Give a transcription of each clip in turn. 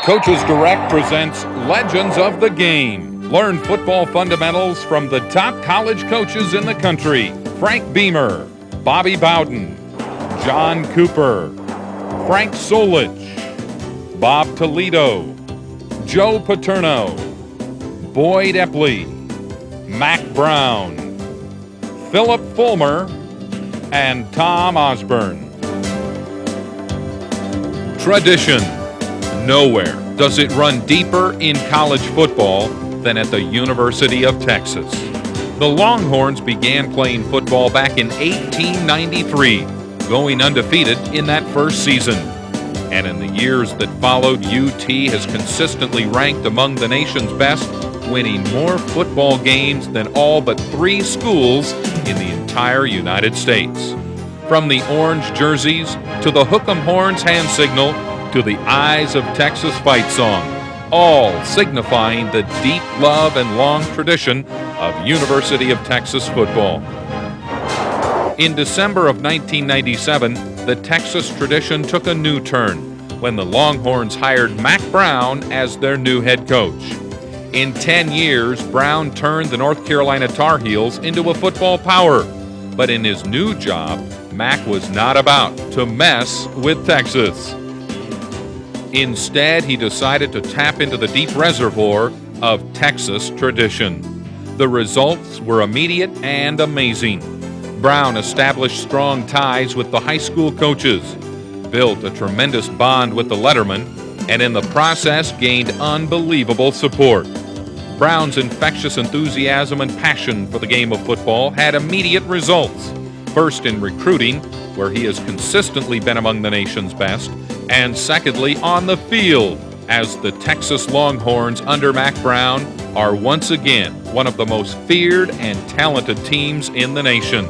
Coaches Direct presents Legends of the Game. Learn football fundamentals from the top college coaches in the country. Frank Beamer, Bobby Bowden, John Cooper, Frank Solich, Bob Toledo, Joe Paterno, Boyd Epley, Mack Brown, Philip Fulmer, and Tom Osborne. Tradition. Nowhere does it run deeper in college football than at the University of Texas. The Longhorns began playing football back in 1893, going undefeated in that first season. And in the years that followed, UT has consistently ranked among the nation's best, winning more football games than all but 3 schools in the entire United States. From the orange jerseys to the hook 'em horns hand signal to the Eyes of Texas fight song, all signifying the deep love and long tradition of University of Texas football. In December of 1997, the Texas tradition took a new turn when the Longhorns hired Mack Brown as their new head coach. In 10 years, Brown turned the North Carolina Tar Heels into a football power. But in his new job, Mack was not about to mess with Texas. Instead, he decided to tap into the deep reservoir of Texas tradition. The results were immediate and amazing. Brown established strong ties with the high school coaches, built a tremendous bond with the lettermen, and in the process gained unbelievable support. Brown's infectious enthusiasm and passion for the game of football had immediate results. First in recruiting, where he has consistently been among the nation's best, and secondly on the field, as the Texas Longhorns under Mack Brown are once again one of the most feared and talented teams in the nation.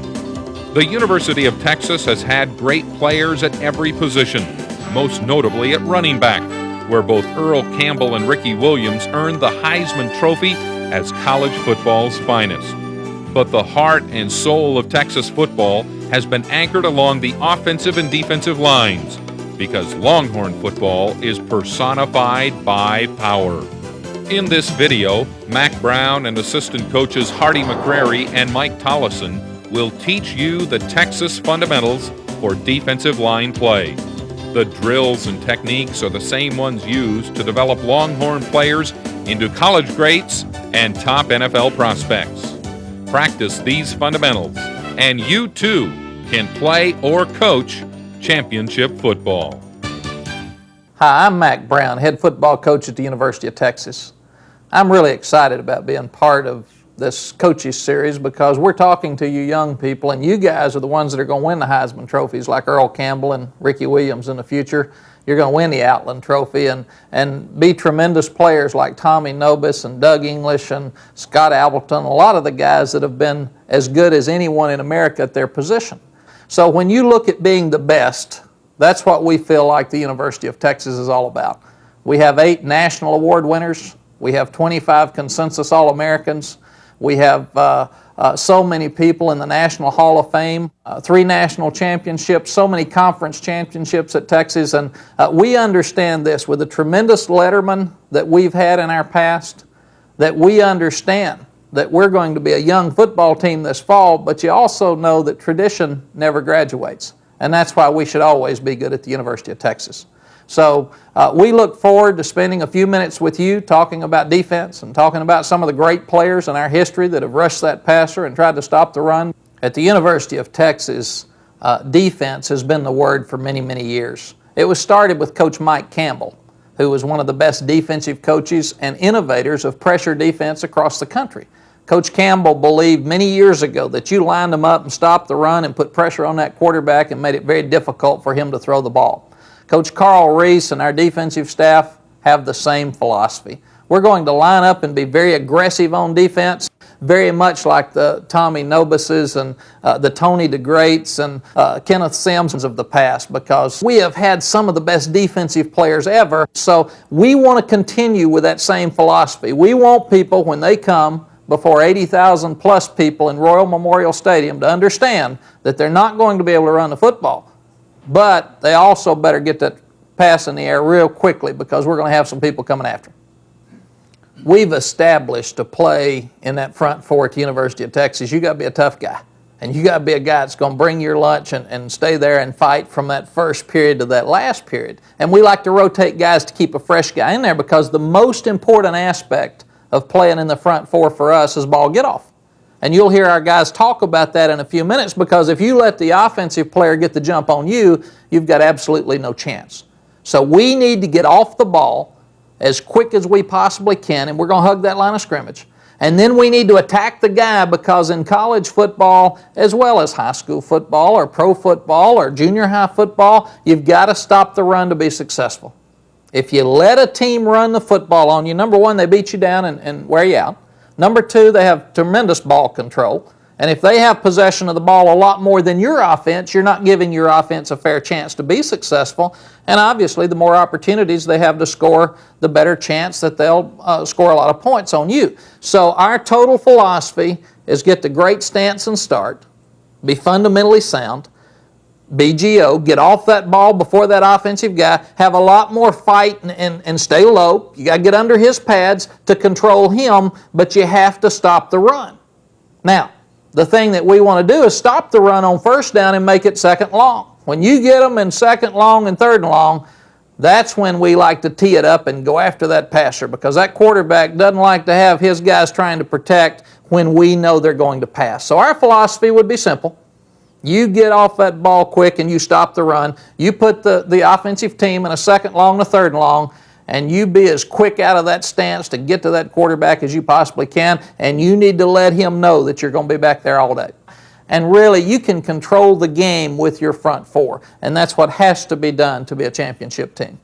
The University of Texas has had great players at every position, most notably at running back, where both Earl Campbell and Ricky Williams earned the Heisman Trophy as college football's finest. But the heart and soul of Texas football has been anchored along the offensive and defensive lines, because Longhorn football is personified by power. In this video, Mack Brown and assistant coaches Hardy McCrary and Mike Tollison will teach you the Texas fundamentals for defensive line play. The drills and techniques are the same ones used to develop Longhorn players into college greats and top NFL prospects. Practice these fundamentals, and you too can play or coach championship football. Hi, I'm Mack Brown, head football coach at the University of Texas. I'm really excited about being part of this coaches series because we're talking to you young people, and you guys are the ones that are going to win the Heisman trophies, like Earl Campbell and Ricky Williams in the future. You're going to win the Outland Trophy and be tremendous players like Tommy Nobis and Doug English and Scott Appleton, a lot of the guys that have been as good as anyone in America at their position. So when you look at being the best, that's what we feel like the University of Texas is all about. We have 8 national award winners. We have 25 consensus All-Americans. We have so many people in the National Hall of Fame, 3 national championships, so many conference championships at Texas. And we understand this with the tremendous lettermen that we've had in our past, that we understand that we're going to be a young football team this fall, but you also know that tradition never graduates. And that's why we should always be good at the University of Texas. So we look forward to spending a few minutes with you talking about defense and talking about some of the great players in our history that have rushed that passer and tried to stop the run. At the University of Texas, defense has been the word for many, many years. It was started with Coach Mike Campbell, who was one of the best defensive coaches and innovators of pressure defense across the country. Coach Campbell believed many years ago that you lined them up and stopped the run and put pressure on that quarterback and made it very difficult for him to throw the ball. Coach Carl Reese and our defensive staff have the same philosophy. We're going to line up and be very aggressive on defense, very much like the Tommy Nobises and the Tony DeGreats and Kenneth Sims of the past, because we have had some of the best defensive players ever. So we want to continue with that same philosophy. We want people, when they come before 80,000 plus people in Royal Memorial Stadium, to understand that they're not going to be able to run the football, but they also better get that pass in the air real quickly because we're going to have some people coming after him. We've established to play in that front four at the University of Texas, you got to be a tough guy. And you got to be a guy that's going to bring your lunch and stay there and fight from that first period to that last period. And we like to rotate guys to keep a fresh guy in there because the most important aspect of playing in the front four for us is ball get-off. And you'll hear our guys talk about that in a few minutes because if you let the offensive player get the jump on you, you've got absolutely no chance. So we need to get off the ball as quick as we possibly can, and we're going to hug that line of scrimmage. And then we need to attack the guy because in college football, as well as high school football or pro football or junior high football, you've got to stop the run to be successful. If you let a team run the football on you, number one, they beat you down and wear you out. Number two, they have tremendous ball control. And if they have possession of the ball a lot more than your offense, you're not giving your offense a fair chance to be successful. And obviously, the more opportunities they have to score, the better chance that they'll score a lot of points on you. So our total philosophy is get the great stance and start, be fundamentally sound, BGO, get off that ball before that offensive guy, have a lot more fight and stay low. You got to get under his pads to control him, but you have to stop the run. Now, the thing that we want to do is stop the run on first down and make it second long. When you get them in second long and third and long, that's when we like to tee it up and go after that passer because that quarterback doesn't like to have his guys trying to protect when we know they're going to pass. So our philosophy would be simple. You get off that ball quick and you stop the run. You put the offensive team in a second long and a third and long, and you be as quick out of that stance to get to that quarterback as you possibly can, and you need to let him know that you're going to be back there all day. And really, you can control the game with your front four, and that's what has to be done to be a championship team.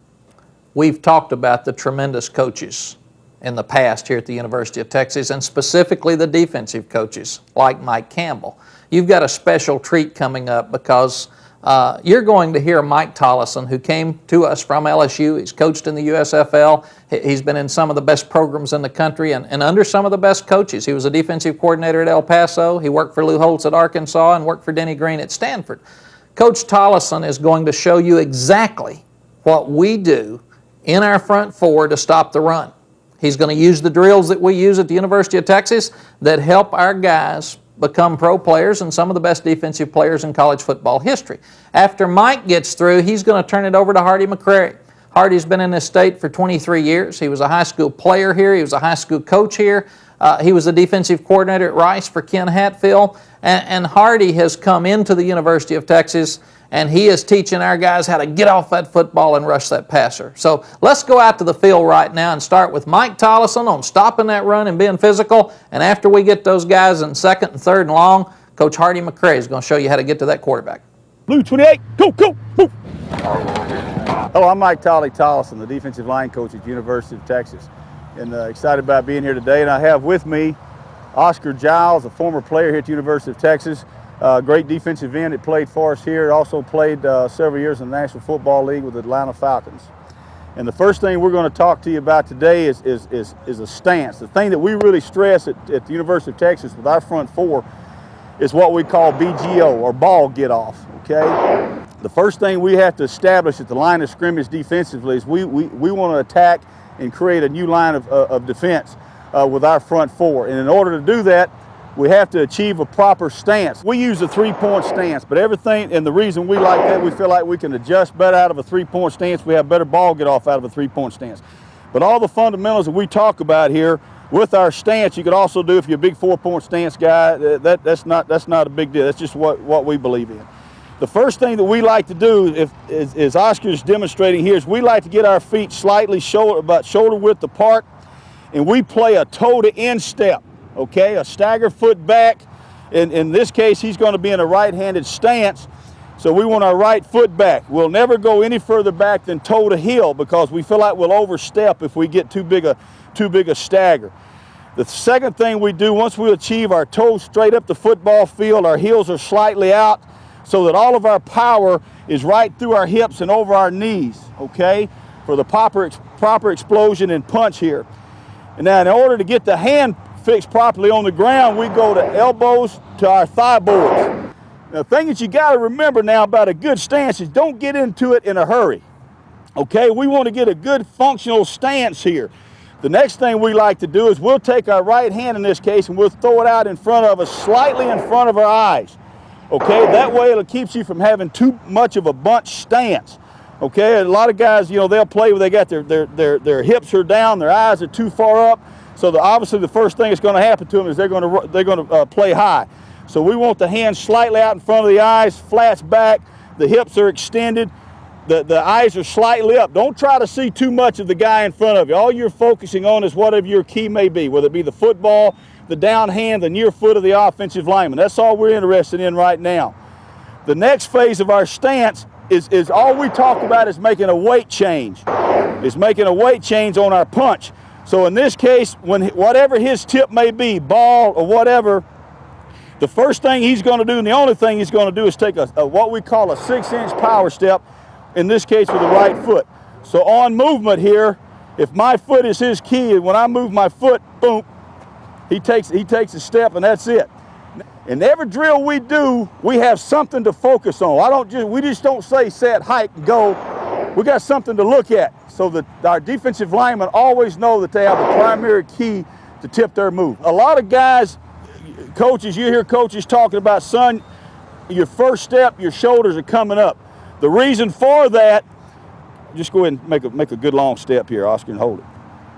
We've talked about the tremendous coaches in the past here at the University of Texas, and specifically the defensive coaches like Mike Campbell. You've got a special treat coming up because you're going to hear Mike Tollison, who came to us from LSU. He's coached in the USFL. He's been in some of the best programs in the country and under some of the best coaches. He was a defensive coordinator at El Paso. He worked for Lou Holtz at Arkansas and worked for Denny Green at Stanford. Coach Tollison is going to show you exactly what we do in our front four to stop the run. He's going to use the drills that we use at the University of Texas that help our guys become pro players and some of the best defensive players in college football history. After Mike gets through, he's going to turn it over to Hardy McCrary. Hardy's been in this state for 23 years. He was a high school player here. He was a high school coach here. He was the defensive coordinator at Rice for Ken Hatfield. And Hardy has come into the University of Texas, and he is teaching our guys how to get off that football and rush that passer. So let's go out to the field right now and start with Mike Tollison on stopping that run and being physical. And after we get those guys in second and third and long, Coach Hardy McCrary is going to show you how to get to that quarterback. Blue 28, go, go, go! Hello, I'm Mike Tollison, the defensive line coach at the University of Texas. And excited about being here today. And I have with me Oscar Giles, a former player here at the University of Texas. Great defensive end that played for us here. Also played several years in the National Football League with the Atlanta Falcons. And the first thing we're going to talk to you about today is a stance. The thing that we really stress at the University of Texas with our front four is what we call BGO, or ball get off, okay? The first thing we have to establish at the line of scrimmage defensively is we want to attack and create a new line of defense with our front four. And in order to do that, we have to achieve a proper stance. We use a three-point stance, but everything, and the reason we like that, we feel like we can adjust better out of a three-point stance. We have better ball get off out of a three-point stance. But all the fundamentals that we talk about here with our stance, you could also do if you're a big four-point stance guy. That's not a big deal. That's just what we believe in. The first thing that we like to do, as Oscar's demonstrating here, is we like to get our feet slightly about shoulder width apart, and we play a toe-to-end step. Okay, a stagger foot back. In this case, he's going to be in a right-handed stance, so we want our right foot back. We'll never go any further back than toe to heel because we feel like we'll overstep if we get too big a stagger. The second thing we do, once we achieve our toes straight up the football field, our heels are slightly out so that all of our power is right through our hips and over our knees, okay, for the proper explosion and punch here. And now in order to get the hand fixed properly on the ground, we go to elbows to our thigh boards. Now, the thing that you got to remember now about a good stance is don't get into it in a hurry. Okay, we want to get a good functional stance here. The next thing we like to do is we'll take our right hand in this case and we'll throw it out in front of us, slightly in front of our eyes. Okay, that way it keeps you from having too much of a bunch stance. Okay, a lot of guys, you know, they'll play where they got their hips are down, their eyes are too far up. So obviously the first thing that's going to happen to them is they're going to play high. So we want the hands slightly out in front of the eyes, flats back, the hips are extended. The eyes are slightly up. Don't try to see too much of the guy in front of you. All you're focusing on is whatever your key may be, whether it be the football, the down hand, the near foot of the offensive lineman. That's all we're interested in right now. The next phase of our stance is all we talk about is making a weight change. Is making a weight change on our punch. So in this case, whatever his tip may be, ball or whatever, the first thing he's going to do and the only thing he's going to do is take what we call a 6-inch power step, in this case with the right foot. So on movement here, if my foot is his key, and when I move my foot, boom, he takes a step and that's it. In every drill we do, we have something to focus on. We just don't say set, hike, go. We got something to look at so that our defensive linemen always know that they have a primary key to tip their move. A lot of guys, coaches, you hear coaches talking about, son, your first step, your shoulders are coming up. The reason for that, just go ahead and make a good long step here, Oscar, and hold it.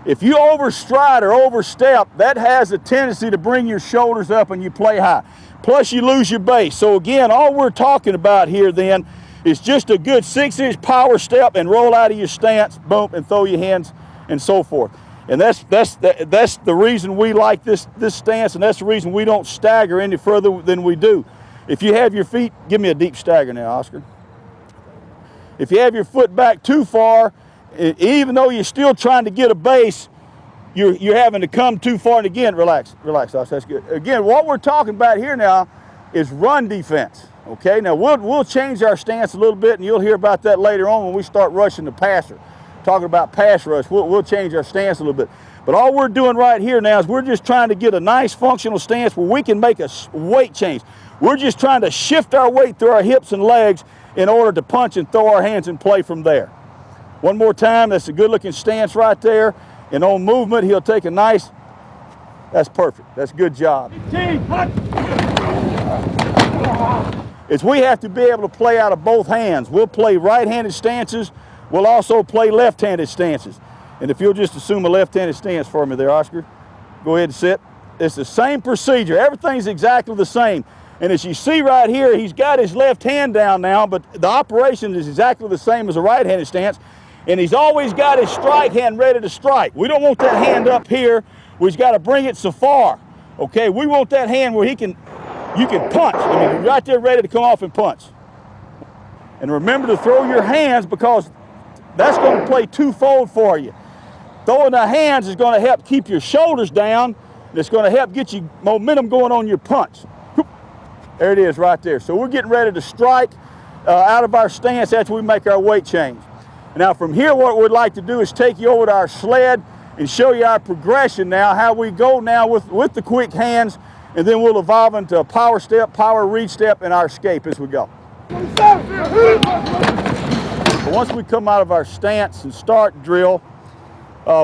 If you overstride or overstep, that has a tendency to bring your shoulders up and you play high. Plus you lose your base. So again, all we're talking about here then is just a good 6-inch power step and roll out of your stance, boom, and throw your hands and so forth. And that's the reason we like this stance, and that's the reason we don't stagger any further than we do. If you have your feet, give me a deep stagger now, Oscar. If you have your foot back too far, even though you're still trying to get a base, you're having to come too far. And again, relax, Oscar, that's good. Again, what we're talking about here now is run defense. Okay, now we'll change our stance a little bit, and you'll hear about that later on when we start rushing the passer. Talking about pass rush, we'll change our stance a little bit. But all we're doing right here now is we're just trying to get a nice functional stance where we can make a weight change. We're just trying to shift our weight through our hips and legs in order to punch and throw our hands and play from there. One more time, that's a good looking stance right there. And on movement, he'll take a nice, that's perfect, that's a good job. It's we have to be able to play out of both hands. We'll play right-handed stances, we'll also play left-handed stances. And if you'll just assume a left-handed stance for me there, Oscar, go ahead and sit. It's the same procedure, everything's exactly the same. And as you see right here, he's got his left hand down now, but the operation is exactly the same as a right-handed stance. And he's always got his strike hand ready to strike. We don't want that hand up here where he's got to bring it so far. Okay, we want that hand where you can punch. I mean, you're right there ready to come off and punch. And remember to throw your hands, because that's going to play twofold for you. Throwing the hands is going to help keep your shoulders down, and it's going to help get you momentum going on your punch. There it is right there. So we're getting ready to strike out of our stance after we make our weight change. Now from here, what we'd like to do is take you over to our sled and show you our progression now, how we go now with the quick hands, and then we'll evolve into a power step, power reach step, and our escape as we go. Once we come out of our stance and start drill,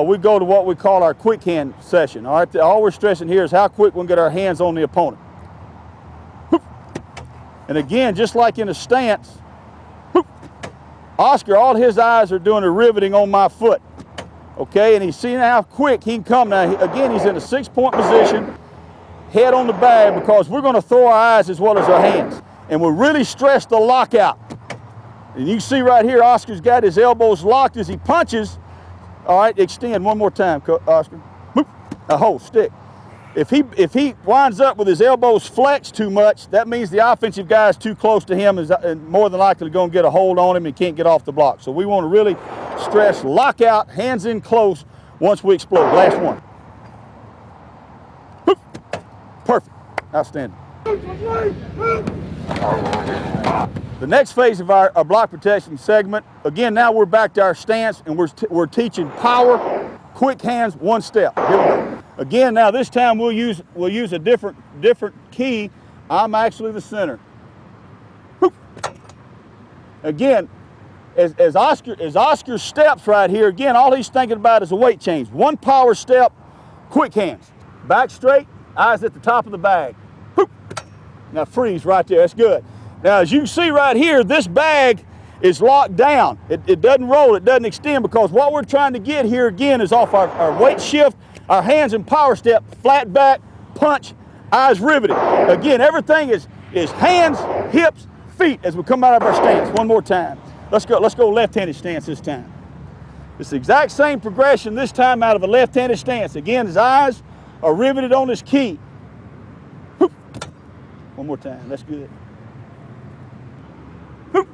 we go to what we call our quick hand session. All right, all we're stressing here is how quick we can get our hands on the opponent. And again, just like in a stance, Oscar, all his eyes are doing are riveting on my foot. Okay, and he's seeing how quick he can come. Now, again, he's in a 6-point position, head on the bag, because we're going to throw our eyes as well as our hands. And we'll really stress the lockout. And you can see right here, Oscar's got his elbows locked as he punches. All right, extend one more time, Oscar. Hold, stick. If he winds up with his elbows flexed too much, that means the offensive guy is too close to him and more than likely going to get a hold on him and can't get off the block. So we want to really stress lockout, hands in close once we explode. Last one. Perfect. Outstanding. The next phase of our block protection segment, again, now we're back to our stance, and we're teaching power, quick hands, one step. Here we go. Again, now this time we'll use a different key. I'm actually the center. Again, as Oscar steps right here, again, all he's thinking about is a weight change. One power step, quick hands. Back straight, eyes at the top of the bag. Whoop. Now freeze right there, that's good. Now as you can see right here, this bag is locked down. It doesn't roll, it doesn't extend, because what we're trying to get here again is off our weight shift, our hands in power step, flat back, punch, eyes riveted. Again, everything is hands, hips, feet as we come out of our stance. One more time. Let's go left-handed stance this time. It's the exact same progression this time out of a left-handed stance. Again, his eyes are riveted on his key. Whoop. One more time, that's good. Whoop.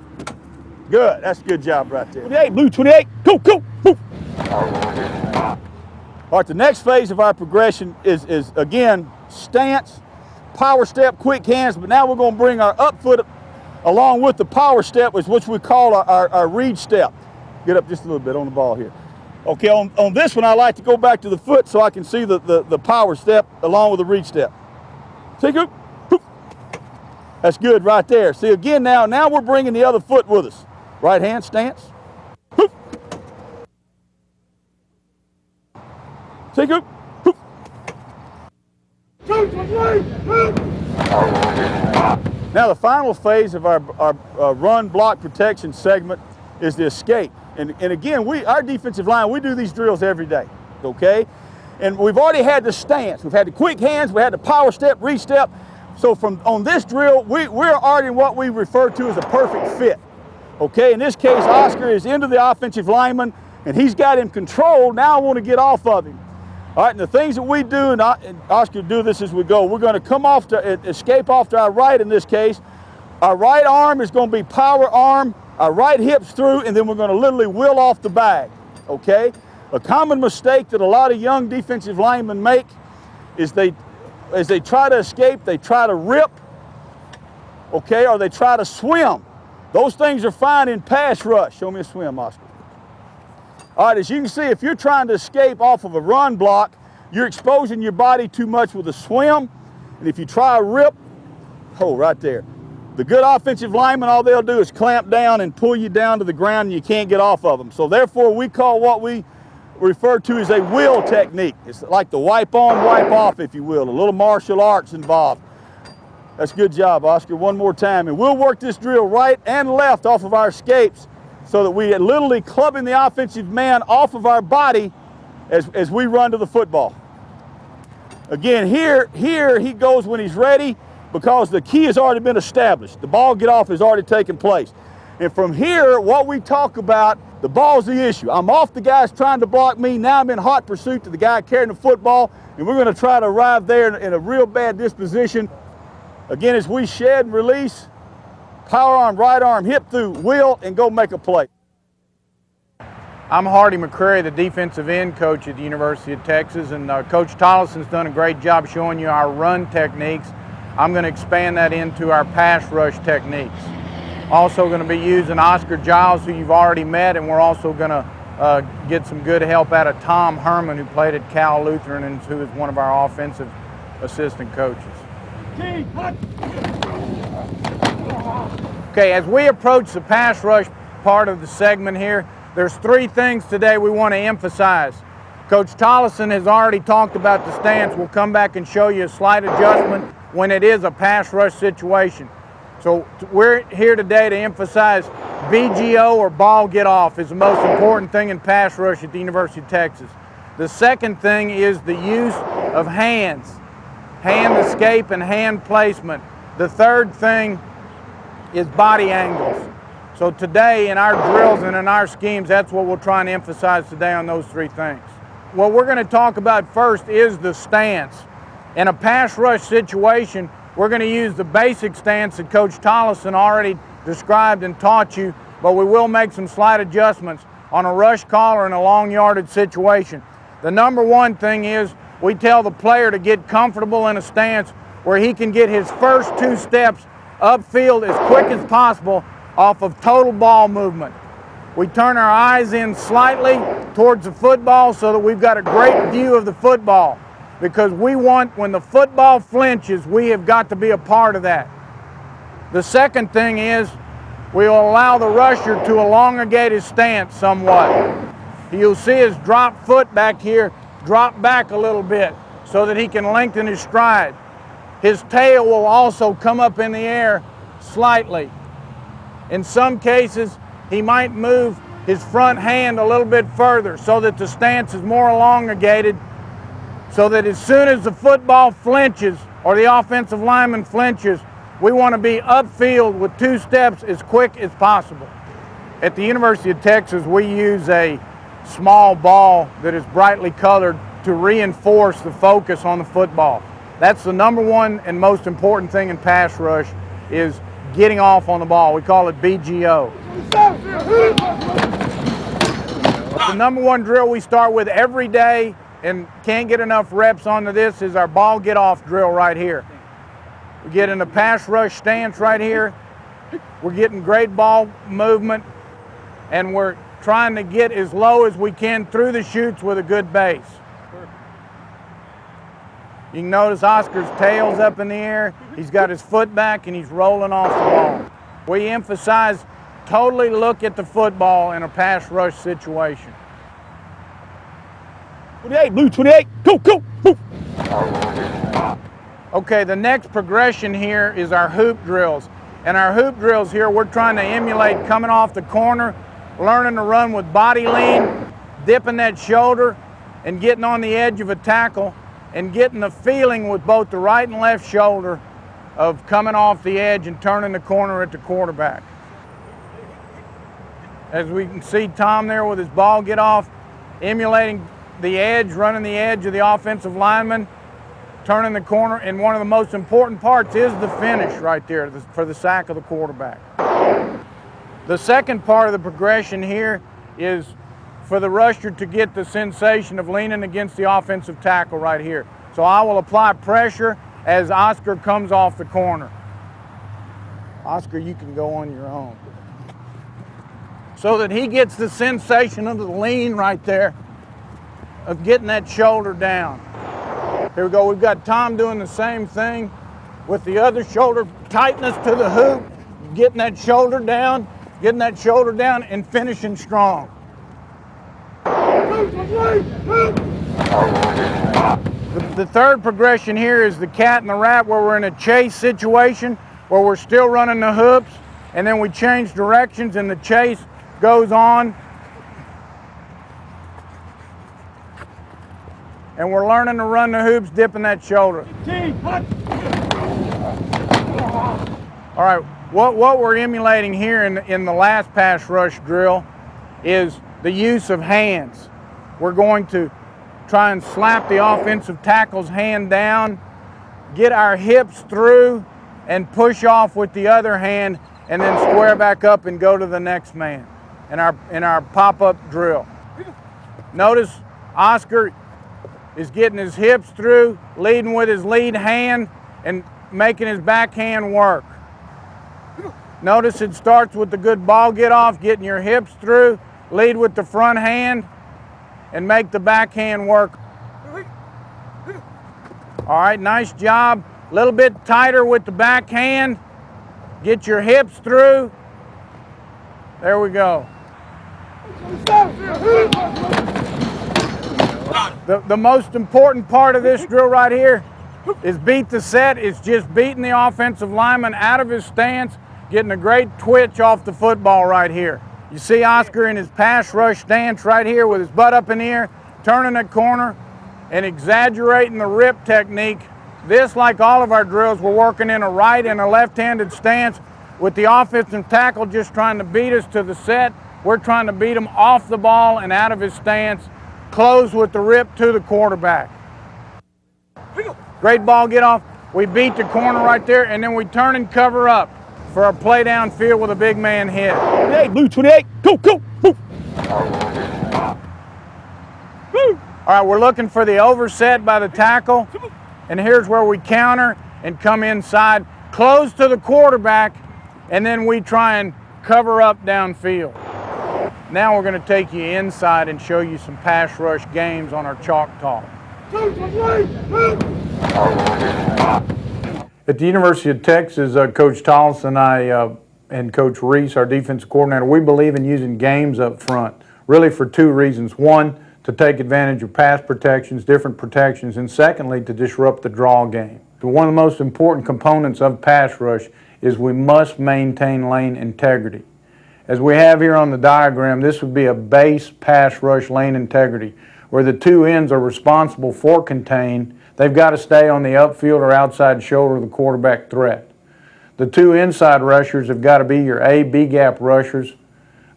Good, that's a good job right there. 28, blue 28, go, go, whoop. All right, the next phase of our progression is again, stance, power step, quick hands, but now we're gonna bring our up foot along with the power step, which we call our read step. Get up just a little bit on the ball here. Okay, on this one, I like to go back to the foot so I can see the power step along with the read step. Take it, whoop. That's good right there. See, again, now we're bringing the other foot with us. Right hand stance, whoop. Take it, whoop. Now the final phase of our run block protection segment is the escape. And again, our defensive line, we do these drills every day, okay? And we've already had the stance. We've had the quick hands, we had the power step, reach step. So on this drill, we're already in what we refer to as a perfect fit, okay? In this case, Oscar is into the offensive lineman and he's got him controlled. Now I want to get off of him. All right, and the things that we do, and Oscar do this as we go, we're going to come off to escape off to our right in this case. Our right arm is going to be power arm, our right hip's through, and then we're going to literally wheel off the bag, okay? A common mistake that a lot of young defensive linemen make is as they try to escape, they try to rip, okay, or they try to swim. Those things are fine in pass rush. Show me a swim, Oscar. All right, as you can see, if you're trying to escape off of a run block, you're exposing your body too much with a swim, and if you try a rip, right there. The good offensive linemen, all they'll do is clamp down and pull you down to the ground and you can't get off of them. So therefore, we call what we refer to as a wheel technique. It's like the wipe on, wipe off, if you will, a little martial arts involved. That's a good job, Oscar. One more time. And we'll work this drill right and left off of our escapes so that we are literally clubbing the offensive man off of our body as we run to the football. Again, here he goes when he's ready, because the key has already been established. The ball get off has already taken place. And from here, what we talk about, the ball's the issue. I'm off the guy's trying to block me. Now I'm in hot pursuit to the guy carrying the football, and we're going to try to arrive there in a real bad disposition. Again, as we shed and release, power arm, right arm, hip through, wheel, and go make a play. I'm Hardy McCrary, the defensive end coach at the University of Texas, and Coach Tollison's done a great job showing you our run techniques. I'm going to expand that into our pass rush techniques. Also going to be using Oscar Giles, who you've already met, and we're also going to get some good help out of Tom Herman, who played at Cal Lutheran and who is one of our offensive assistant coaches. Okay, as we approach the pass rush part of the segment here, there's three things today we want to emphasize. Coach Tollison has already talked about the stance. We'll come back and show you a slight adjustment when it is a pass rush situation. So we're here today to emphasize BGO, or ball get off, is the most important thing in pass rush at the University of Texas. The second thing is the use of hands, hand escape and hand placement. The third thing is body angles. So today in our drills and in our schemes, that's what we'll try and emphasize today on those three things. What we're going to talk about first is the stance. In a pass rush situation, we're going to use the basic stance that Coach Tollison already described and taught you, but we will make some slight adjustments on a rush call or in a long yardage situation. The number one thing is we tell the player to get comfortable in a stance where he can get his first two steps upfield as quick as possible off of total ball movement. We turn our eyes in slightly towards the football so that we've got a great view of the football, because we want, when the football flinches, we have got to be a part of that. The second thing is we will allow the rusher to elongate his stance somewhat. You'll see his drop foot back here drop back a little bit so that he can lengthen his stride. His tail will also come up in the air slightly. In some cases, he might move his front hand a little bit further so that the stance is more elongated, so that as soon as the football flinches or the offensive lineman flinches, we want to be upfield with 2 steps as quick as possible. At the University of Texas, we use a small ball that is brightly colored to reinforce the focus on the football. That's the #1 and most important thing in pass rush, is getting off on the ball. We call it BGO. The #1 drill we start with every day and can't get enough reps onto this is our ball get off drill right here. We get in a pass rush stance right here. We're getting great ball movement, and we're trying to get as low as we can through the chutes with a good base. You can notice Oscar's tail's up in the air, he's got his foot back, and he's rolling off the ball. We emphasize totally look at the football in a pass rush situation. 28, blue 28, go, go, move. Okay, the next progression here is our hoop drills. And our hoop drills here, we're trying to emulate coming off the corner, learning to run with body lean, dipping that shoulder, and getting on the edge of a tackle, and getting the feeling with both the right and left shoulder of coming off the edge and turning the corner at the quarterback. As we can see Tom there with his ball get off, emulating the edge, running the edge of the offensive lineman, turning the corner, and one of the most important parts is the finish right there for the sack of the quarterback. The second part of the progression here is for the rusher to get the sensation of leaning against the offensive tackle right here. So I will apply pressure as Oscar comes off the corner. Oscar, you can go on your own. So that he gets the sensation of the lean right there, of getting that shoulder down. Here we go, we've got Tom doing the same thing with the other shoulder, tightness to the hoop, getting that shoulder down, and finishing strong. The third progression here is the cat and the rat, where we're in a chase situation, where we're still running the hoops, and then we change directions and the chase goes on. And we're learning to run the hoops, dipping that shoulder. All right, what we're emulating here in the last pass rush drill is the use of hands. We're going to try and slap the offensive tackle's hand down, get our hips through, and push off with the other hand, and then square back up and go to the next man in our pop-up drill. Notice Oscar is getting his hips through, leading with his lead hand, and making his backhand work. Notice it starts with the good ball get off, getting your hips through, lead with the front hand, and make the backhand work. All right, nice job. A little bit tighter with the backhand. Get your hips through. There we go. The most important part of this drill right here is beat the set. It's just beating the offensive lineman out of his stance, getting a great twitch off the football right here. You see Oscar in his pass rush stance right here with his butt up in the air, turning the corner and exaggerating the rip technique. This, like all of our drills, we're working in a right and a left-handed stance with the offensive tackle just trying to beat us to the set. We're trying to beat him off the ball and out of his stance, close with the rip to the quarterback. Great ball get off. We beat the corner right there, and then we turn and cover up for a play downfield with a big man hit. 28, blue 28, go, go, move. All right, we're looking for the overset by the tackle, and here's where we counter and come inside, close to the quarterback, and then we try and cover up downfield. Now we're going to take you inside and show you some pass rush games on our chalk talk. At the University of Texas, Coach Tolles and I and Coach Reese, our defensive coordinator, we believe in using games up front, really for two reasons. One, to take advantage of pass protections, different protections, and secondly, to disrupt the draw game. So one of the most important components of pass rush is we must maintain lane integrity. As we have here on the diagram, this would be a base pass rush lane integrity, where the two ends are responsible for contain. They've got to stay on the upfield or outside shoulder of the quarterback threat. The two inside rushers have got to be your A, B gap rushers.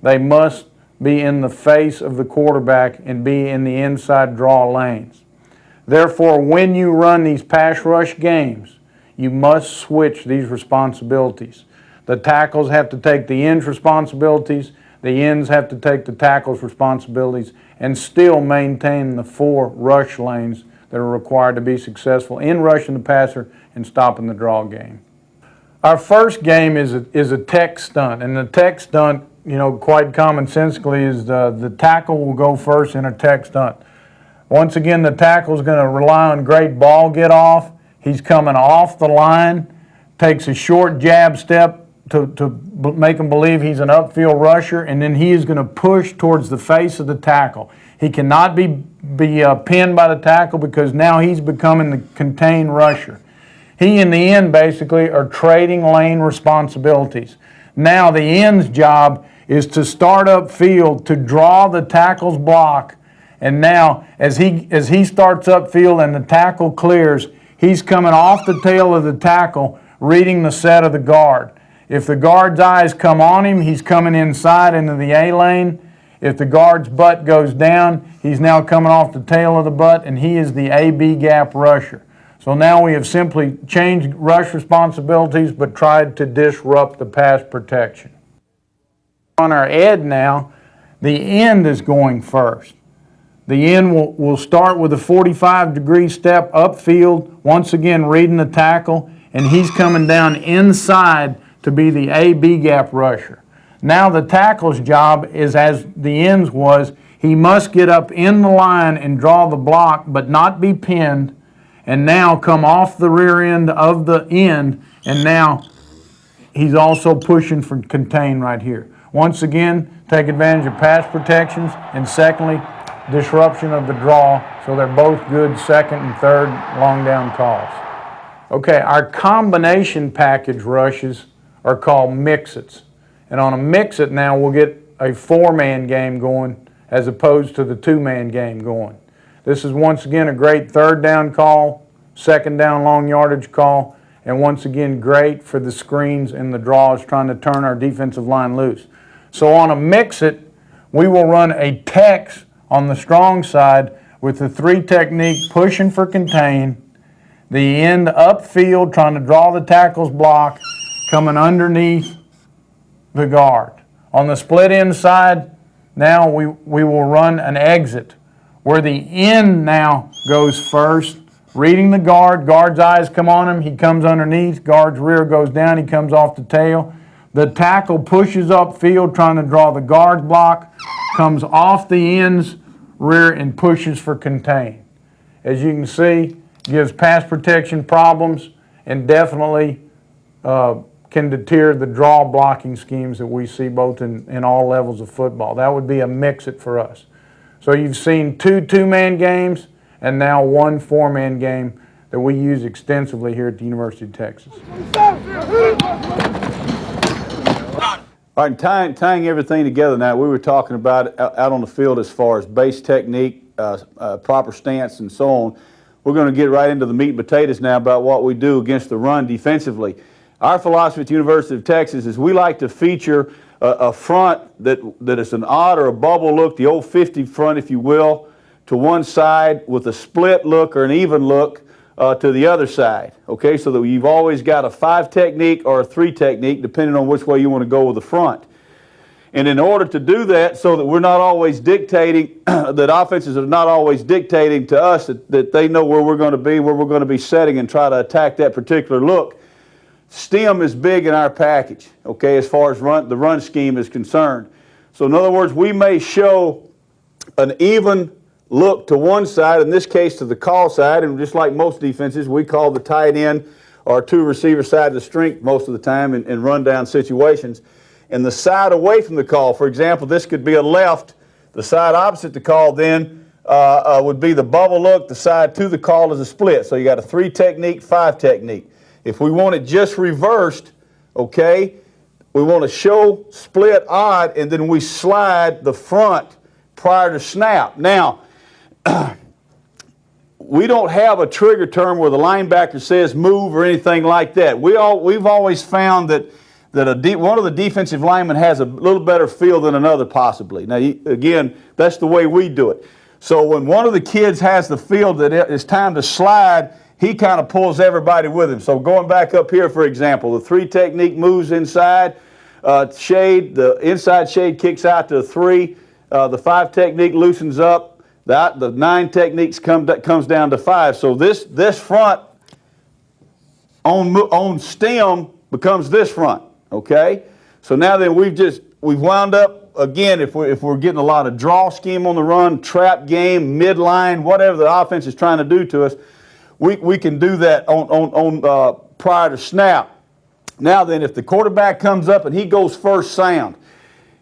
They must be in the face of the quarterback and be in the inside draw lanes. Therefore, when you run these pass rush games, you must switch these responsibilities. The tackles have to take the ends' responsibilities, the ends have to take the tackles' responsibilities, and still maintain the 4 rush lanes that are required to be successful in rushing the passer and stopping the draw game. Our first game is a tech stunt, and the tech stunt, quite commonsensically, is the tackle will go first in a tech stunt. Once again, the tackle is going to rely on great ball get off. He's coming off the line, takes a short jab step to make him believe he's an upfield rusher, and then he is going to push towards the face of the tackle. He cannot be pinned by the tackle because now he's becoming the contained rusher. He and the end basically are trading lane responsibilities. Now the end's job is to start upfield to draw the tackle's block, and now as he starts upfield and the tackle clears, he's coming off the tail of the tackle, reading the set of the guard. If the guard's eyes come on him, he's coming inside into the A lane. If the guard's butt goes down, he's now coming off the tail of the butt, and he is the A-B gap rusher. So now we have simply changed rush responsibilities but tried to disrupt the pass protection. On our ed now, the end is going first. The end will start with a 45-degree step upfield, once again reading the tackle, and he's coming down inside to be the A-B gap rusher. Now the tackle's job is, as the end's was, he must get up in the line and draw the block but not be pinned, and now come off the rear end of the end, and now he's also pushing for contain right here. Once again, take advantage of pass protections, and secondly, disruption of the draw, so they're both good second and third long down calls. Okay, our combination package rushes are called mix-its. And on a mix-it now, we'll get a 4-man game going as opposed to the 2-man game going. This is once again a great third down call, second down long yardage call, and once again great for the screens and the draws trying to turn our defensive line loose. So on a mix-it, we will run a Tex on the strong side with the 3 technique, pushing for contain, the end upfield trying to draw the tackle's block, coming underneath the guard. On the split end side, now we will run an exit where the end now goes first, reading the guard, guard's eyes come on him, he comes underneath, guard's rear goes down, he comes off the tail. The tackle pushes upfield trying to draw the guard block, comes off the end's rear and pushes for contain. As you can see, gives pass protection problems and definitely can deter the draw blocking schemes that we see both in all levels of football. That would be a mix-it for us. So you've seen 2 2-man games and now 1 4-man game that we use extensively here at the University of Texas. All right, tying everything together now, we were talking about out on the field as far as base technique, proper stance, and so on. We're going to get right into the meat and potatoes now about what we do against the run defensively. Our philosophy at the University of Texas is we like to feature a front that is an odd or a bubble look, the old 50 front, if you will, to one side with a split look or an even look to the other side, okay? So that you've always got a 5 technique or a 3 technique, depending on which way you want to go with the front. And in order to do that, so that we're not always dictating, that offenses are not always dictating to us that they know where we're going to be, where we're going to be setting and try to attack that particular look, stem is big in our package, okay, as far as the run scheme is concerned. So in other words, we may show an even look to one side, in this case to the call side, and just like most defenses, we call the tight end or two receiver sides of strength most of the time in rundown situations. And the side away from the call, for example, this could be a left. The side opposite the call then would be the bubble look. The side to the call is a split. So you got a 3 technique, 5 technique. If we want it just reversed, okay, we want to show split odd, and then we slide the front prior to snap. Now, we don't have a trigger term where the linebacker says move or anything like that. We've always found that one of the defensive linemen has a little better feel than another possibly. Now, again, that's the way we do it. So when one of the kids has the feel that it's time to slide, he kind of pulls everybody with him. So going back up here, for example, the 3 technique moves inside, shade, the inside shade kicks out to a 3, the 5 technique loosens up, the 9 techniques comes down to 5. So this front on stem becomes this front, okay? So now then we've wound up, again, if we're getting a lot of draw scheme on the run, trap game, midline, whatever the offense is trying to do to us, we can do that on prior to snap. Now then, if the quarterback comes up and he goes first sound,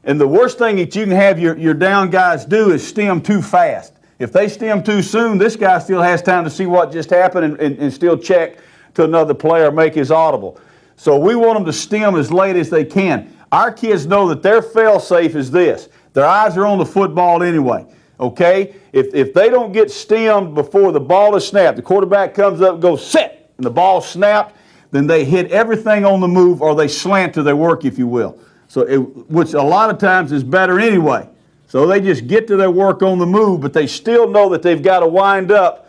and the worst thing that you can have your down guys do is stem too fast. If they stem too soon, this guy still has time to see what just happened and still check to another player, make his audible. So we want them to stem as late as they can. Our kids know that their fail-safe is this. Their eyes are on the football anyway. Okay? If they don't get stemmed before the ball is snapped, the quarterback comes up and goes set, and the ball snapped, then they hit everything on the move, or they slant to their work, if you will. So which a lot of times is better anyway. So they just get to their work on the move, but they still know that they've got to wind up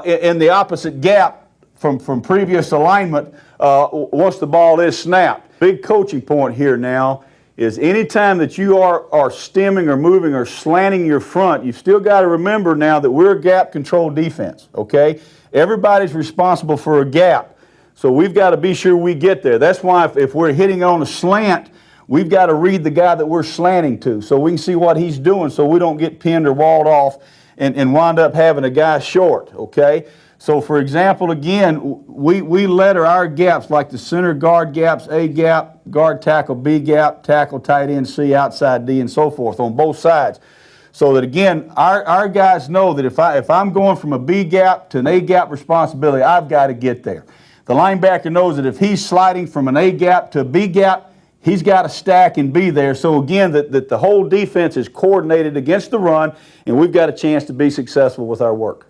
in the opposite gap from previous alignment once the ball is snapped. Big coaching point here now is anytime that you are stemming or moving or slanting your front, you've still got to remember now that we're a gap control defense, okay? Everybody's responsible for a gap. So we've got to be sure we get there. That's why if we're hitting on a slant, we've got to read the guy that we're slanting to so we can see what he's doing so we don't get pinned or walled off and wind up having a guy short, okay? So for example, again, we letter our gaps like the center guard gaps, A gap, guard tackle B gap, tackle tight end C, outside D, and so forth on both sides. So that again, our guys know that if I'm going from a B gap to an A gap responsibility, I've got to get there. The linebacker knows that if he's sliding from an A gap to a B gap, he's got to stack and be there. So again, that the whole defense is coordinated against the run, and we've got a chance to be successful with our work.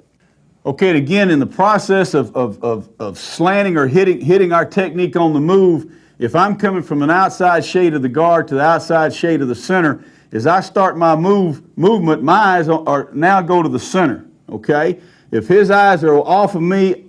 Okay, and again, in the process of slanting or hitting our technique on the move, if I'm coming from an outside shade of the guard to the outside shade of the center, as I start my movement, my eyes are now go to the center, okay? If his eyes are off of me,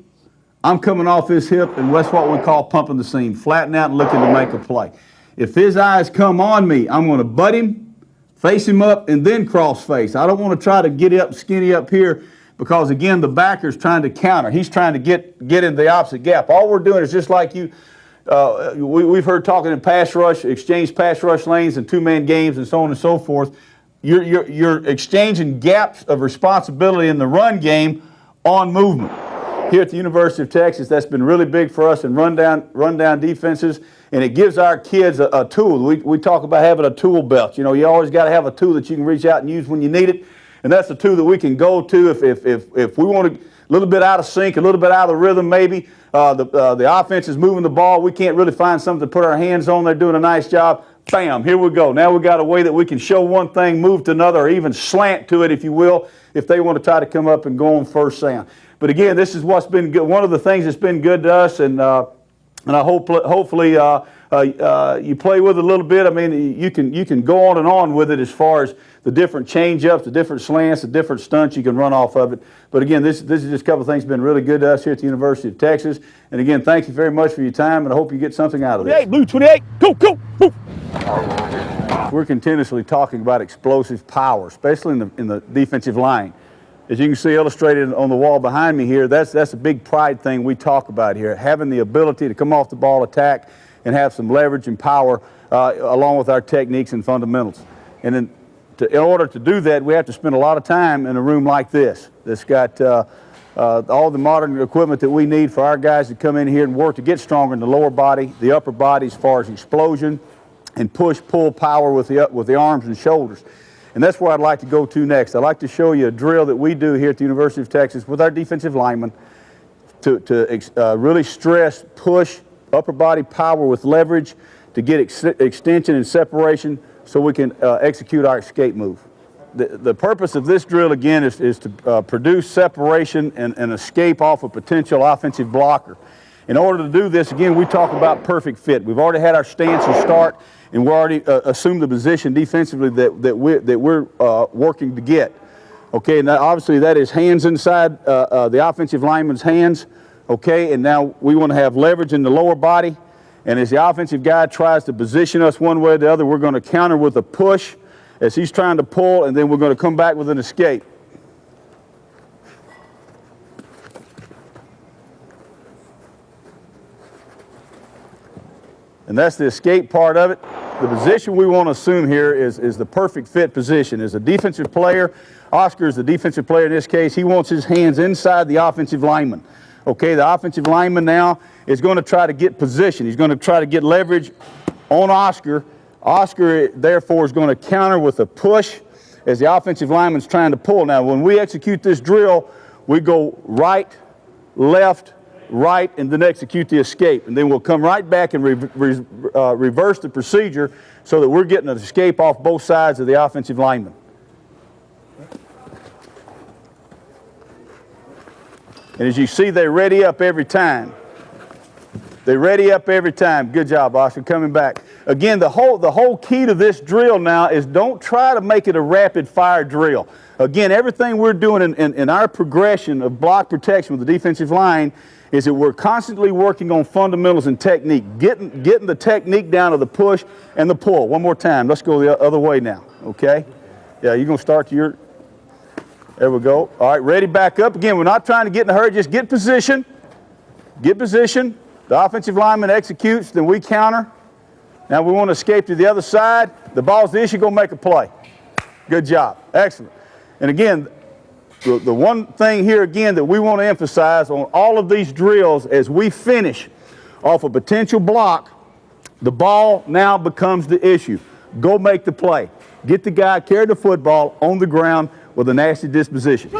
I'm coming off his hip, and that's what we call pumping the seam, flatten out and looking to make a play. If his eyes come on me, I'm going to butt him, face him up, and then cross face. I don't want to try to get up skinny up here because, again, the backer's trying to counter. He's trying to get in the opposite gap. All we're doing is just like you, we've heard talking in pass rush, exchange pass rush lanes and two-man games and so on and so forth. You're exchanging gaps of responsibility in the run game on movement. Here at the University of Texas, that's been really big for us in rundown defenses, and it gives our kids a tool. We talk about having a tool belt. You know, you always got to have a tool that you can reach out and use when you need it, and that's a tool that we can go to if we want to, a little bit out of sync, a little bit out of the rhythm maybe. The offense is moving the ball. We can't really find something to put our hands on. They're doing a nice job. Bam, here we go. Now we've got a way that we can show one thing, move to another, or even slant to it, if you will, if they want to try to come up and go on first sound. But again, this is what's been good. One of the things that's been good to us, and I hope hopefully you play with it a little bit. I mean, you can go on with it as far as the different change-ups, the different slants, the different stunts you can run off of it. But again, this is just a couple of things that have been really good to us here at the University of Texas. And again, thank you very much for your time, and I hope you get something out of this. 28, blue 28, go, go, move. We're continuously talking about explosive power, especially in the defensive line. As you can see illustrated on the wall behind me here, that's a big pride thing we talk about here, having the ability to come off the ball, attack, and have some leverage and power along with our techniques and fundamentals. And then in order to do that, we have to spend a lot of time in a room like this. That's got all the modern equipment that we need for our guys to come in here and work to get stronger in the lower body, the upper body as far as explosion, and push, pull power with the arms and shoulders. And that's where I'd like to go to next. I'd like to show you a drill that we do here at the University of Texas with our defensive linemen to really stress, push, upper body power with leverage to get extension and separation so we can execute our escape move. The purpose of this drill, again, is to produce separation and escape off a potential offensive blocker. In order to do this, again, we talk about perfect fit. We've already had our stance and start, and we're already assumed the position defensively that we're working to get. Okay, and obviously that is hands inside the offensive lineman's hands. Okay, and now we want to have leverage in the lower body. And as the offensive guy tries to position us one way or the other, we're going to counter with a push as he's trying to pull, and then we're going to come back with an escape. And that's the escape part of it. The position we want to assume here is the perfect fit position. As a defensive player, Oscar is the defensive player in this case. He wants his hands inside the offensive lineman. Okay, the offensive lineman now is going to try to get position. He's going to try to get leverage on Oscar. Oscar, therefore, is going to counter with a push as the offensive lineman's trying to pull. Now, when we execute this drill, we go right, left, right, and then execute the escape. And then we'll come right back and reverse the procedure so that we're getting an escape off both sides of the offensive lineman. And as you see, they ready up every time. They ready up every time. Good job, Oscar, coming back. Again, the whole key to this drill now is don't try to make it a rapid fire drill. Again, everything we're doing in our progression of block protection with the defensive line is that we're constantly working on fundamentals and technique, getting the technique down to the push and the pull. One more time. Let's go the other way now, okay? Yeah, you're going to start to your... There we go. All right, ready, back up. Again, we're not trying to get in a hurry. Just get position. Get position. The offensive lineman executes, then we counter. Now we want to escape to the other side. The ball's the issue, go make a play. Good job. Excellent. And again, the one thing here again that we want to emphasize on all of these drills as we finish off a potential block, the ball now becomes the issue. Go make the play. Get the guy, carry the football on the ground with a nasty disposition.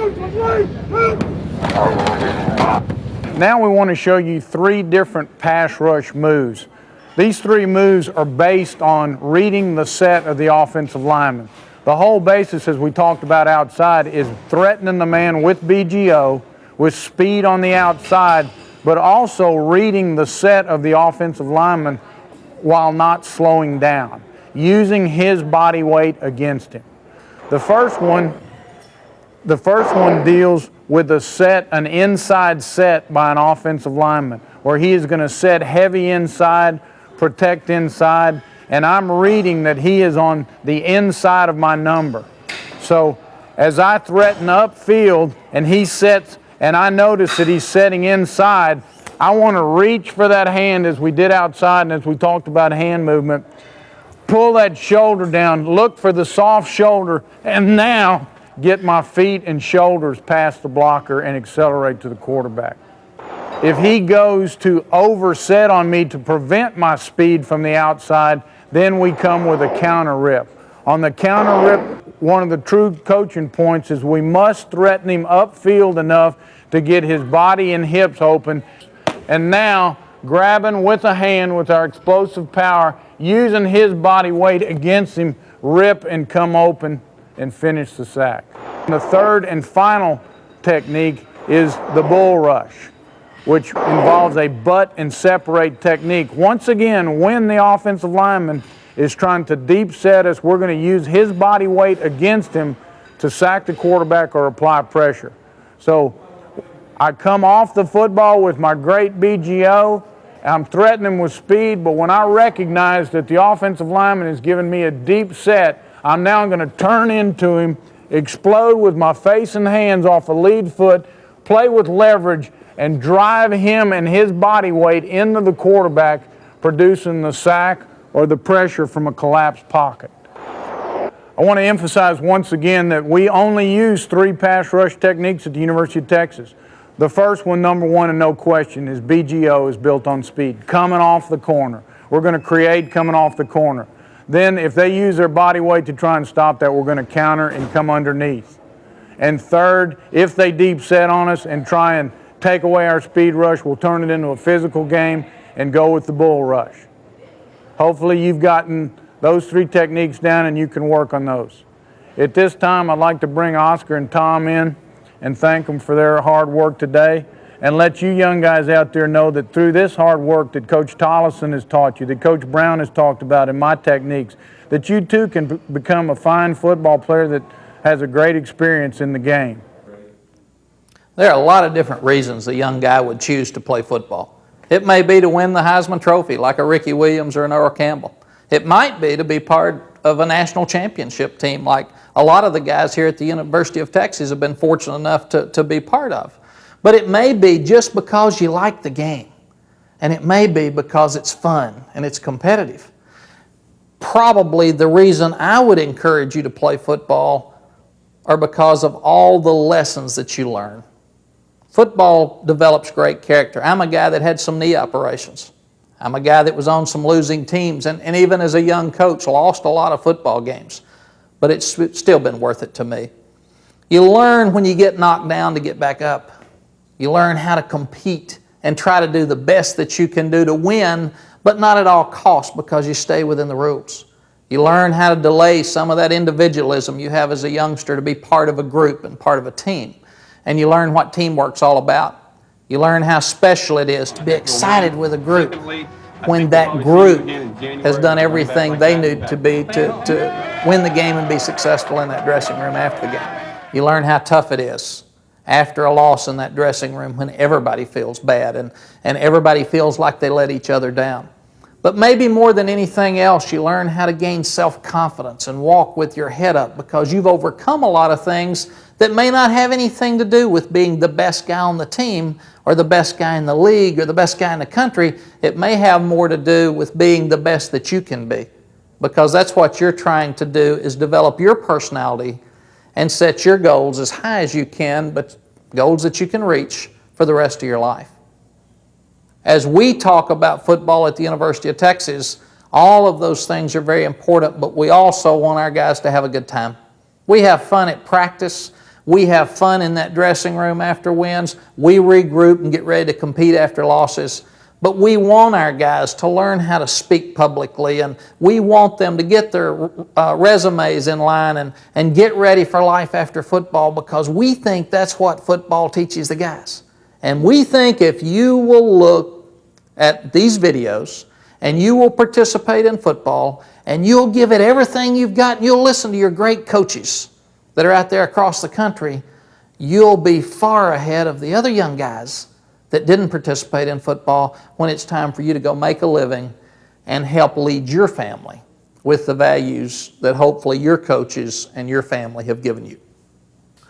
Now we want to show you 3 different pass rush moves. These 3 moves are based on reading the set of the offensive lineman. The whole basis, as we talked about outside, is threatening the man with BGO, with speed on the outside, but also reading the set of the offensive lineman while not slowing down, using his body weight against him. The first one deals with an inside set by an offensive lineman, where he is going to set heavy inside, protect inside, and I'm reading that he is on the inside of my number. So as I threaten upfield and he sets, and I notice that he's setting inside, I want to reach for that hand as we did outside and as we talked about hand movement, pull that shoulder down, look for the soft shoulder, and now get my feet and shoulders past the blocker and accelerate to the quarterback. If he goes to overset on me to prevent my speed from the outside, then we come with a counter rip. On the counter rip, one of the true coaching points is we must threaten him upfield enough to get his body and hips open. And now, grabbing with a hand with our explosive power, using his body weight against him, rip and come open and finish the sack. And the third and final technique is the bull rush, which involves a butt and separate technique. Once again, when the offensive lineman is trying to deep set us, we're going to use his body weight against him to sack the quarterback or apply pressure. So I come off the football with my great BGO. I'm threatening him with speed, but when I recognize that the offensive lineman is giving me a deep set, I'm now going to turn into him, explode with my face and hands off a lead foot, play with leverage, and drive him and his body weight into the quarterback, producing the sack or the pressure from a collapsed pocket. I want to emphasize once again that we only use 3 pass rush techniques at the University of Texas. The first one, number one and no question, is BGO is built on speed. Coming off the corner. We're going to create coming off the corner. Then if they use their body weight to try and stop that, we're going to counter and come underneath. And third, if they deep set on us and try and take away our speed rush, we'll turn it into a physical game and go with the bull rush. Hopefully you've gotten those three techniques down and you can work on those. At this time, I'd like to bring Oscar and Tom in and thank them for their hard work today, and let you young guys out there know that through this hard work that Coach Tollison has taught you, that Coach Brown has talked about in my techniques, that you too can become a fine football player that has a great experience in the game. There are a lot of different reasons a young guy would choose to play football. It may be to win the Heisman Trophy like a Ricky Williams or an Earl Campbell. It might be to be part of a national championship team like a lot of the guys here at the University of Texas have been fortunate enough to be part of. But it may be just because you like the game, and it may be because it's fun and it's competitive. Probably the reason I would encourage you to play football are because of all the lessons that you learn. Football develops great character. I'm a guy that had some knee operations. I'm a guy that was on some losing teams, and even as a young coach, lost a lot of football games. But it's still been worth it to me. You learn when you get knocked down to get back up. You learn how to compete and try to do the best that you can do to win, but not at all costs because you stay within the rules. You learn how to delay some of that individualism you have as a youngster to be part of a group and part of a team. And you learn what teamwork's all about. You learn how special it is to be excited with a group when that group has done everything they need to be to win the game and be successful in that dressing room after the game. You learn how tough it is after a loss in that dressing room when everybody feels bad and everybody feels like they let each other down. But maybe more than anything else, you learn how to gain self-confidence and walk with your head up because you've overcome a lot of things that may not have anything to do with being the best guy on the team or the best guy in the league or the best guy in the country. It may have more to do with being the best that you can be, because that's what you're trying to do, is develop your personality and set your goals as high as you can, but goals that you can reach for the rest of your life. As we talk about football at the University of Texas, all of those things are very important, but we also want our guys to have a good time. We have fun at practice. We have fun in that dressing room after wins. We regroup and get ready to compete after losses. But we want our guys to learn how to speak publicly, and we want them to get their resumes in line and get ready for life after football, because we think that's what football teaches the guys. And we think if you will look at these videos and you will participate in football and you'll give it everything you've got and you'll listen to your great coaches that are out there across the country, you'll be far ahead of the other young guys that didn't participate in football when it's time for you to go make a living and help lead your family with the values that hopefully your coaches and your family have given you.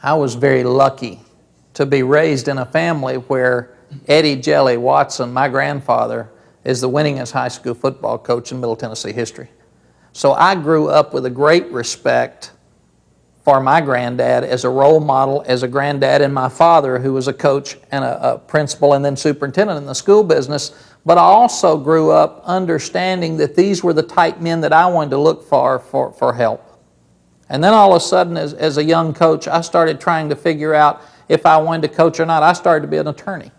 I was very lucky to be raised in a family where Eddie Jelly Watson, my grandfather, is the winningest high school football coach in Middle Tennessee history. So I grew up with a great respect for my granddad as a role model, as a granddad, and my father, who was a coach and a principal and then superintendent in the school business. But I also grew up understanding that these were the type men that I wanted to look for help. And then all of a sudden, as a young coach, I started trying to figure out if I wanted to coach or not. I started to be an attorney.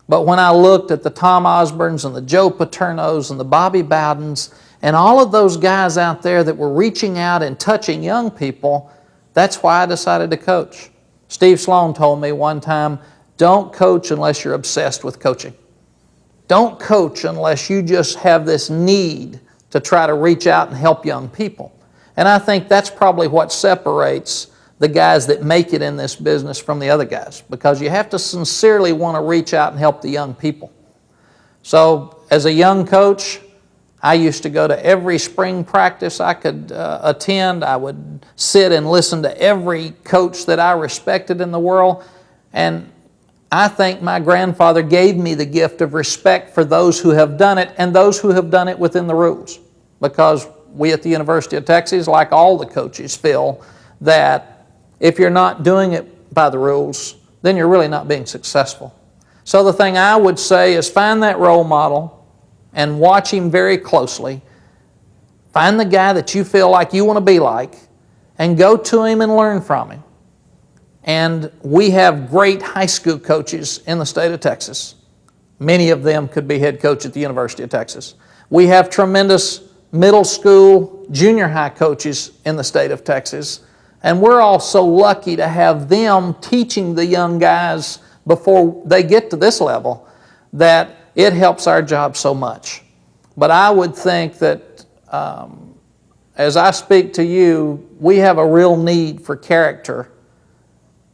But when I looked at the Tom Osborns and the Joe Paternos and the Bobby Bowdens and all of those guys out there that were reaching out and touching young people, that's why I decided to coach. Steve Sloan told me one time, don't coach unless you're obsessed with coaching. Don't coach unless you just have this need to try to reach out and help young people. And I think that's probably what separates the guys that make it in this business from the other guys, because you have to sincerely want to reach out and help the young people. So as a young coach, I used to go to every spring practice I could attend. I would sit and listen to every coach that I respected in the world. And I think my grandfather gave me the gift of respect for those who have done it and those who have done it within the rules. Because we at the University of Texas, like all the coaches, feel that if you're not doing it by the rules, then you're really not being successful. So the thing I would say is find that role model and watch him very closely. Find the guy that you feel like you want to be like and go to him and learn from him. And we have great high school coaches in the state of Texas. Many of them could be head coach at the University of Texas. We have tremendous middle school, junior high coaches in the state of Texas. And we're all so lucky to have them teaching the young guys before they get to this level that it helps our job so much. But I would think that as I speak to you, we have a real need for character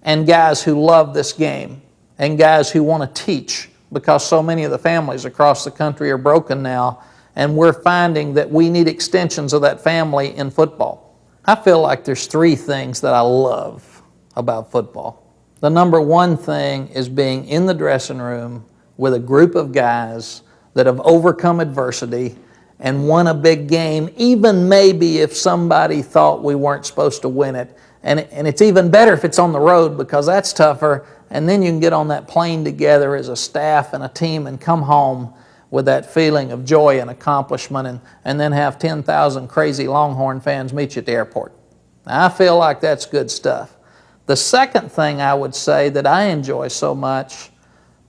and guys who love this game and guys who want to teach, because so many of the families across the country are broken now, and we're finding that we need extensions of that family in football. I feel like there's three things that I love about football. The number one thing is being in the dressing room with a group of guys that have overcome adversity and won a big game, even maybe if somebody thought we weren't supposed to win it. And it's even better if it's on the road, because that's tougher. And then you can get on that plane together as a staff and a team and come home with that feeling of joy and accomplishment, and then have 10,000 crazy Longhorn fans meet you at the airport. Now, I feel like that's good stuff. The second thing I would say that I enjoy so much,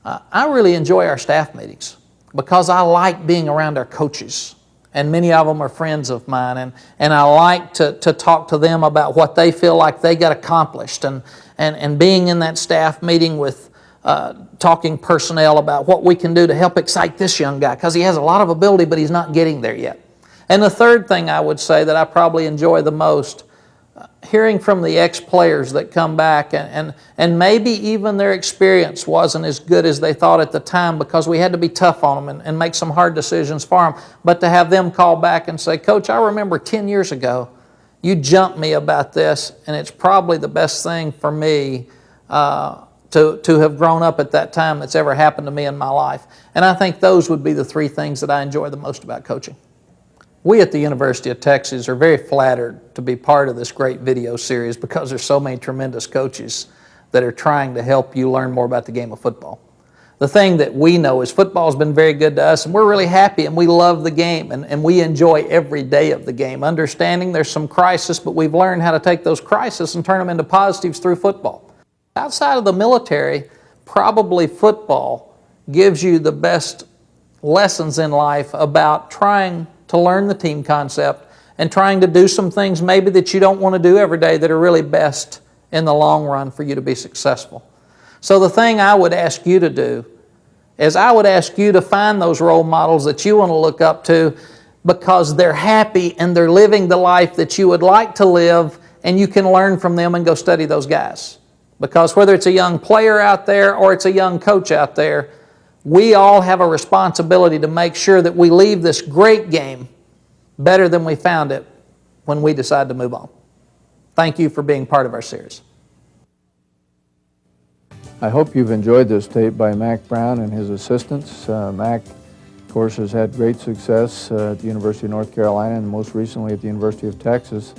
I really enjoy our staff meetings, because I like being around our coaches. And many of them are friends of mine, and I like to talk to them about what they feel like they got accomplished, and being in that staff meeting with talking personnel about what we can do to help excite this young guy, because he has a lot of ability, but he's not getting there yet. And the third thing I would say that I probably enjoy the most, hearing from the ex-players that come back, and maybe even their experience wasn't as good as they thought at the time, because we had to be tough on them and make some hard decisions for them. But to have them call back and say, Coach, I remember 10 years ago, you jumped me about this, and it's probably the best thing for me to have grown up at that time that's ever happened to me in my life. And I think those would be the three things that I enjoy the most about coaching. We at the University of Texas are very flattered to be part of this great video series, because there's so many tremendous coaches that are trying to help you learn more about the game of football. The thing that we know is football has been very good to us, and we're really happy, and we love the game, and we enjoy every day of the game, understanding there's some crisis, but we've learned how to take those crises and turn them into positives through football. Outside of the military, probably football gives you the best lessons in life about trying to learn the team concept and trying to do some things maybe that you don't want to do every day that are really best in the long run for you to be successful. So the thing I would ask you to do is I would ask you to find those role models that you want to look up to, because they're happy and they're living the life that you would like to live, and you can learn from them and go study those guys. Because whether it's a young player out there or it's a young coach out there, we all have a responsibility to make sure that we leave this great game better than we found it when we decide to move on. Thank you for being part of our series. I hope you've enjoyed this tape by Mack Brown and his assistants. Mack, of course, has had great success at the University of North Carolina and most recently at the University of Texas.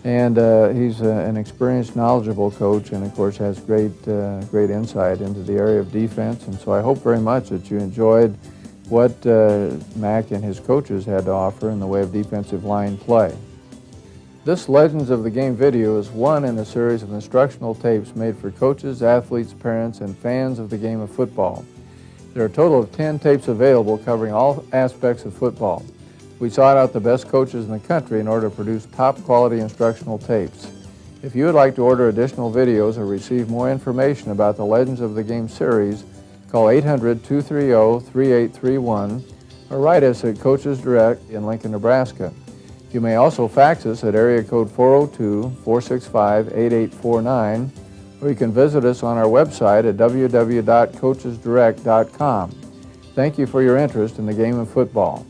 And he's an experienced, knowledgeable coach, and of course has great insight into the area of defense. And so I hope very much that you enjoyed what Mack and his coaches had to offer in the way of defensive line play. This Legends of the Game video is one in a series of instructional tapes made for coaches, athletes, parents, and fans of the game of football. There are a total of 10 tapes available covering all aspects of football. We sought out the best coaches in the country in order to produce top-quality instructional tapes. If you would like to order additional videos or receive more information about the Legends of the Game series, call 800-230-3831 or write us at Coaches Direct in Lincoln, Nebraska. You may also fax us at area code 402-465-8849, or you can visit us on our website at www.coachesdirect.com. Thank you for your interest in the game of football.